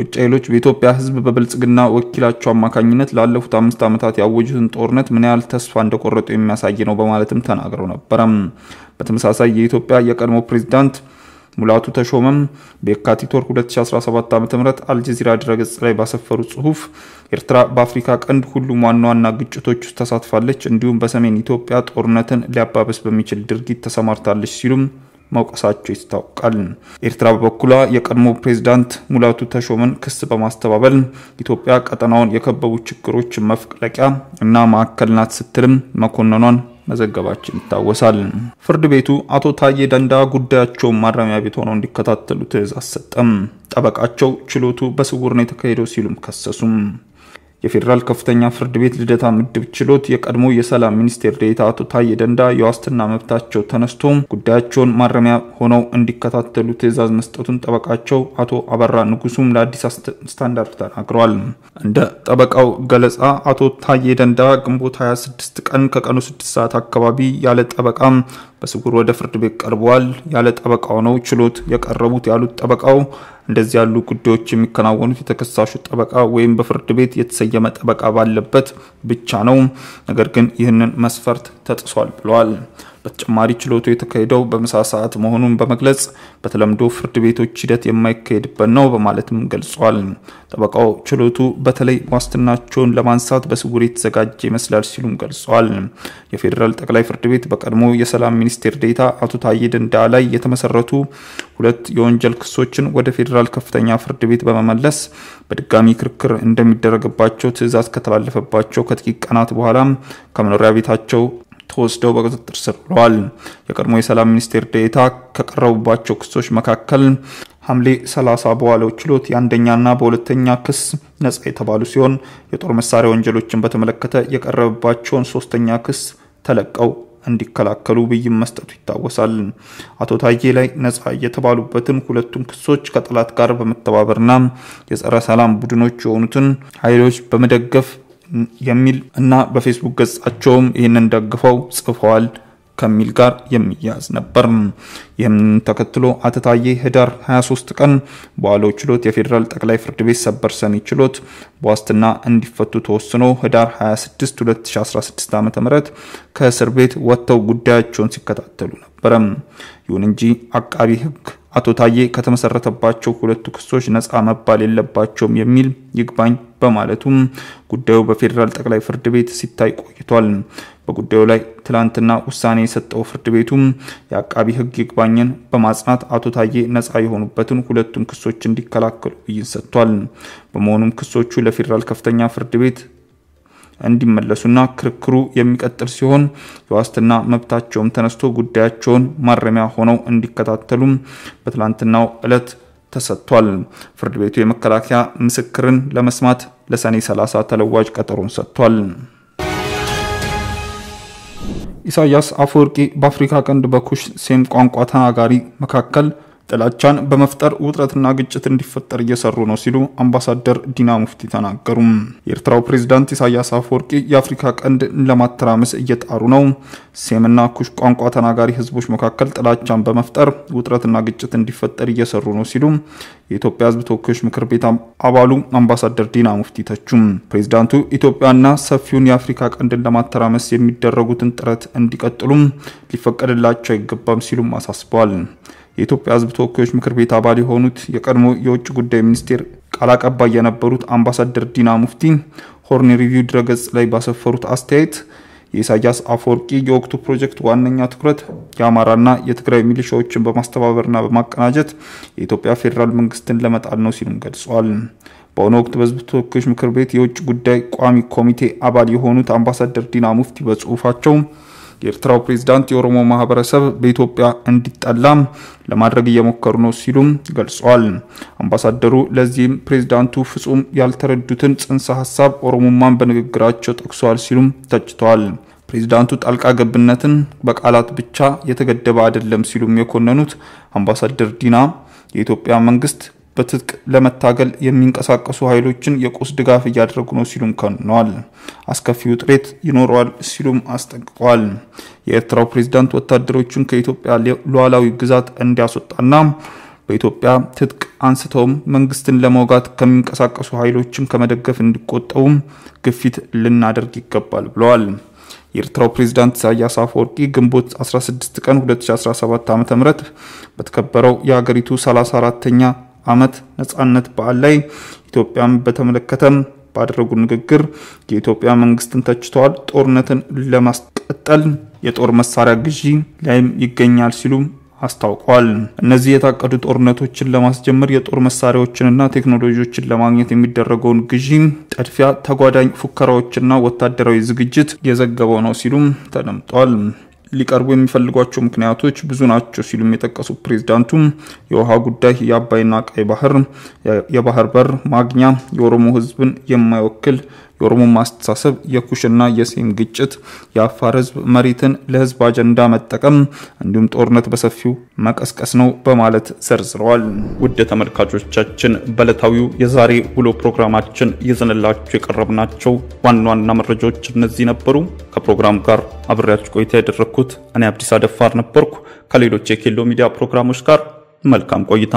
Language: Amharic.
የውጭ ኃይሎች በኢትዮጵያ ህዝብ በብልጽግና ወኪላቸው አማካኝነት ላለፉት 5 ዓመታት ያወጁትን ጦርነት ምን ያህል ተስፋ እንደቆረጡ የሚያሳይ ነው በማለትም ተናግረው ነበር። በተመሳሳይ የኢትዮጵያ የቀድሞ ፕሬዝዳንት ሙላቱ ተሾመም በየካቲት 2017 ዓ.ም አልጀዚራ ድረገጽ ላይ ባሰፈሩ ጽሁፍ ኤርትራ በአፍሪካ ቀንድ ሁሉም ዋና ግጭቶች ውስጥ ተሳትፋለች እንዲሁም በሰሜን ኢትዮጵያ ጦርነትን ሊያባብስ በሚችል ድርጊት ተሰማርታለች ሲሉም መውቀሳቸው ይታወቃል። ኤርትራ በበኩሏ የቀድሞ ፕሬዝዳንት ሙላቱ ተሾመን ክስ በማስተባበል ኢትዮጵያ ቀጠናውን የከበቡ ችግሮች መፍለቂያ እና ማዕከል ናት ስትልም መኮንኗን መዘገባችን ይታወሳል። ፍርድ ቤቱ አቶ ታዬ ደንዳ ጉዳያቸውን ማረሚያ ቤት ሆነው እንዲከታተሉ ትዕዛዝ ሰጠም። ጠበቃቸው ችሎቱ በስውር ነው የተካሄደው ሲሉም ከሰሱም። የፌደራል ከፍተኛ ፍርድ ቤት ልደታ ምድብ ችሎት የቀድሞ የሰላም ሚኒስቴር ዴኤታ አቶ ታዬ ደንዳ የዋስትና መብታቸው ተነስቶ ጉዳያቸውን ማረሚያ ሆነው እንዲከታተሉ ትዕዛዝ መስጠቱን ጠበቃቸው አቶ አበራ ንጉሱም ለአዲስ ስታንዳርድ ተናግረዋል። እንደ ጠበቃው ገለጻ አቶ ታዬ ደንዳ ግንቦት 26 ቀን ከቀኑ 6 ሰዓት አካባቢ ያለ ጠበቃ በስውር ወደ ፍርድ ቤት ቀርበዋል። ያለ ጠበቃው ነው ችሎት የቀረቡት ያሉት ጠበቃው እንደዚህ ያሉ ጉዳዮች የሚከናወኑት የተከሳሹ ጠበቃ ወይም በፍርድ ቤት የተሰየመ ጠበቃ ባለበት ብቻ ነው። ነገር ግን ይህንን መስፈርት ተጥሷል ብለዋል። በተጨማሪ ችሎቱ የተካሄደው በምሳ ሰዓት መሆኑን በመግለጽ በተለምዶ ፍርድ ቤቶች ሂደት የማይካሄድበት ነው በማለትም ገልጿል። ጠበቃው ችሎቱ በተለይ ዋስትናቸውን ለማንሳት በስውር የተዘጋጀ ይመስላል ሲሉም ገልጿል። የፌደራል ጠቅላይ ፍርድ ቤት በቀድሞ የሰላም ሚኒስቴር ዴኤታ አቶ ታዬ ደንዳ ላይ የተመሰረቱ 2 የወንጀል ክሶችን ወደ ፌደራል ከፍተኛ ፍርድ ቤት በመመለስ በድጋሚ ክርክር እንደሚደረግባቸው ትዕዛዝ ከተላለፈባቸው ከጥቂት ቀናት በኋላ ከመኖሪያ ቤታቸው ተወስደው በቁጥጥር ስር ውለዋል። የቀድሞ የሰላም ሚኒስቴር ዴኤታ ከቀረቡባቸው ክሶች መካከል ሐምሌ 30 በዋለው ችሎት የአንደኛና በሁለተኛ ክስ ነጻ የተባሉ ሲሆን የጦር መሳሪያ ወንጀሎችን በተመለከተ የቀረበባቸውን 3ኛ ክስ ተለቀው እንዲከላከሉ ብይን መስጠቱ ይታወሳል። አቶ ታዬ ላይ ነጻ የተባሉበትን 2ቱን ክሶች ከጠላት ጋር በመተባበርና የጸረ ሰላም ቡድኖች የሆኑትን ኃይሎች በመደገፍ የሚል እና በፌስቡክ ገጻቸውም ይህንን ደግፈው ጽፈዋል ከሚል ጋር የሚያዝ ነበር። ይህም ተከትሎ አቶ ታዬ ህዳር 23 ቀን በዋለው ችሎት የፌደራል ጠቅላይ ፍርድ ቤት ሰበር ሰሚ ችሎት በዋስትና እንዲፈቱ ተወስኖ ህዳር 26 2016 ዓ.ም ከእስር ቤት ወጥተው ጉዳያቸውን ሲከታተሉ ነበር። ይሁን እንጂ አቃቢ ህግ አቶ ታዬ ከተመሰረተባቸው 2 ክሶች ነጻ መባል የለባቸውም የሚል ይግባኝ በማለቱም ጉዳዩ በፌደራል ጠቅላይ ፍርድ ቤት ሲታይ ቆይቷል። በጉዳዩ ላይ ትላንትና ውሳኔ የሰጠው ፍርድ ቤቱም የአቃቢ ህግ ይግባኝን በማጽናት አቶ ታዬ ነጻ የሆኑበትን 2ቱን ክሶች እንዲከላከሉ ብይን ሰጥቷል። በመሆኑም ክሶቹ ለፌደራል ከፍተኛ ፍርድ ቤት እንዲመለሱና ክርክሩ የሚቀጥል ሲሆን የዋስትና መብታቸውም ተነስቶ ጉዳያቸውን ማረሚያ ሆነው እንዲከታተሉ በትላንትናው ዕለት ተሰጥቷል። ፍርድ ቤቱ የመከላከያ ምስክርን ለመስማት ለሰኔ 30 ተለዋጭ ቀጠሮን ሰጥቷል። ኢሳያስ አፈወርቂ በአፍሪካ ቀንድ በኩሽ ሴም ቋንቋ ተናጋሪ መካከል ጥላቻን በመፍጠር ውጥረትና ግጭት እንዲፈጠር እየሰሩ ነው ሲሉ አምባሳደር ዲና ሙፍቲ ተናገሩ። የኤርትራው ፕሬዝዳንት ኢሳያስ አፈወርቂ የአፍሪካ ቀንድ ለማተራመስ እየጣሩ ነው፣ ሴምና ኩሽ ቋንቋ ተናጋሪ ህዝቦች መካከል ጥላቻን በመፍጠር ውጥረትና ግጭት እንዲፈጠር እየሰሩ ነው ሲሉ የኢትዮጵያ ህዝብ ተወካዮች ምክር ቤት አባሉ አምባሳደር ዲና ሙፍቲ ተቹም። ፕሬዝዳንቱ ኢትዮጵያና ሰፊውን የአፍሪካ ቀንድን ለማተራመስ የሚደረጉትን ጥረት እንዲቀጥሉም ሊፈቀድላቸው አይገባም ሲሉም አሳስበዋል። የኢትዮጵያ ህዝብ ተወካዮች ምክር ቤት አባል የሆኑት የቀድሞ የውጭ ጉዳይ ሚኒስቴር ቃል አቀባይ የነበሩት አምባሳደር ዲና ሙፍቲ ሆርን ሪቪው ድረገጽ ላይ ባሰፈሩት አስተያየት የኢሳያስ አፈወርቂ የወቅቱ ፕሮጀክት ዋነኛ ትኩረት የአማራና የትግራይ ሚሊሻዎችን በማስተባበርና በማቀናጀት የኢትዮጵያ ፌደራል መንግስትን ለመጣል ነው ሲሉም ገልጸዋል። በአሁኑ ወቅት በህዝብ ተወካዮች ምክር ቤት የውጭ ጉዳይ ቋሚ ኮሚቴ አባል የሆኑት አምባሳደር ዲና ሙፍቲ በጽሁፋቸው የኤርትራው ፕሬዝዳንት የኦሮሞ ማህበረሰብ በኢትዮጵያ እንዲጠላ ለማድረግ እየሞከሩ ነው ሲሉም ገልጸዋል። አምባሳደሩ ለዚህም ፕሬዝዳንቱ ፍጹም ያልተረዱትን ጽንሰ ሐሳብ ኦሮሞማን በንግግራቸው ጠቅሰዋል ሲሉም ተችተዋል። ፕሬዝዳንቱ ጣልቃ ገብነትን በቃላት ብቻ የተገደበ አይደለም ሲሉም የኮነኑት አምባሳደር ዲና የኢትዮጵያ መንግስት በትጥቅ ለመታገል የሚንቀሳቀሱ ኃይሎችን የቁስ ድጋፍ እያደረጉ ነው ሲሉም ከነዋል። አስከፊው ጥሬት ይኖራል ሲሉም አስጠንቅቀዋል። የኤርትራው ፕሬዝዳንት ወታደሮችን ከኢትዮጵያ ሉዓላዊ ግዛት እንዲያስወጣና በኢትዮጵያ ትጥቅ አንስተውም መንግስትን ለመውጋት ከሚንቀሳቀሱ ኃይሎችም ከመደገፍ እንዲቆጠቡ ግፊት ልናደርግ ይገባል ብለዋል። የኤርትራው ፕሬዝዳንት ኢሳያስ አፈወርቂ ግንቦት 16 ቀን 2017 ዓ.ም በተከበረው የሀገሪቱ 34ኛ ዓመት ነጻነት በዓል ላይ ኢትዮጵያን በተመለከተ ባደረጉ ንግግር የኢትዮጵያ መንግስትን ተችተዋል። ጦርነትን ለማስቀጠል የጦር መሳሪያ ግዢ ላይም ይገኛል ሲሉ አስታውቀዋል። እነዚህ የታቀዱ ጦርነቶችን ለማስጀመር የጦር መሳሪያዎችንና ቴክኖሎጂዎችን ለማግኘት የሚደረገውን ግዢ፣ ጠድፊያ፣ ተጓዳኝ ፉከራዎችና ወታደራዊ ዝግጅት የዘገበው ነው ሲሉ ተደምጧል። ሊቀርቡ የሚፈልጓቸው ምክንያቶች ብዙ ናቸው ሲሉ የጠቀሱ ፕሬዝዳንቱ የውሃ ጉዳይ፣ የአባይና ቀይ ባህር፣ የባህር በር ማግኛ፣ የኦሮሞ ህዝብን የማይወክል የኦሮሞ ማስተሳሰብ፣ የኩሽና የሴም ግጭት፣ የአፋር ህዝብ መሬትን ለህዝብ አጀንዳ መጠቀም እንዲሁም ጦርነት በሰፊው መቀስቀስ ነው በማለት ዘርዝረዋል። ውድ ተመልካቾቻችን በዕለታዊው የዛሬ ውሎ ፕሮግራማችን ይዘንላችሁ የቀረብናቸው ዋና ዋና መረጃዎች እነዚህ ነበሩ። ከፕሮግራም ጋር አብሬያችሁ ቆይታ ያደረኩት እኔ አብዲስ አደፋር ነበርኩ። ከሌሎች የኬሎ ሚዲያ ፕሮግራሞች ጋር መልካም ቆይታ።